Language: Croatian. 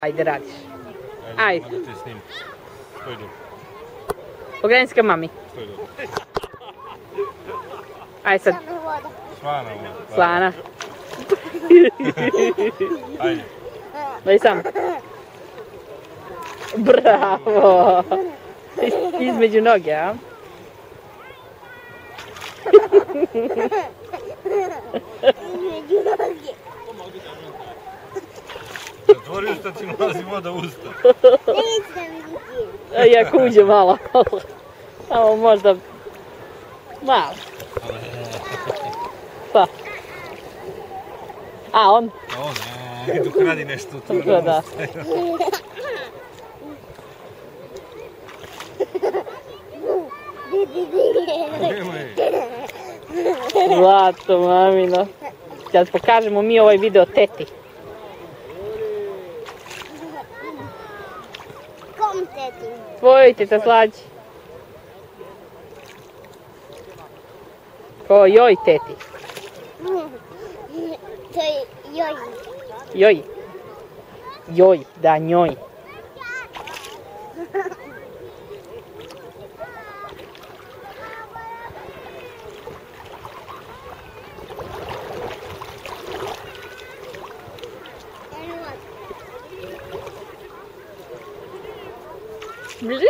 Ajde, radiš. Ajde. Da te snim. Stoj dobro. Pogreni se ka mami. Stoj dobro. Ajde sad. Slana ovo. Slana. Ajde. Daj sam. Bravo. Između noge, a? Između noge. Zatvori usta, ti ulazi voda u usta. Neće da vidite. Ja kuđe malo. Samo možda... Malo. Pa. A on? A on, dok radi nešto tu. Da. Nemoj. Zlato, mamino. Sad pokažemo mi ovaj video teti. Kom teti? Tvoj teta slađi. Ko joj teti. To je joj. Joj. Joj, da njoj. Bliže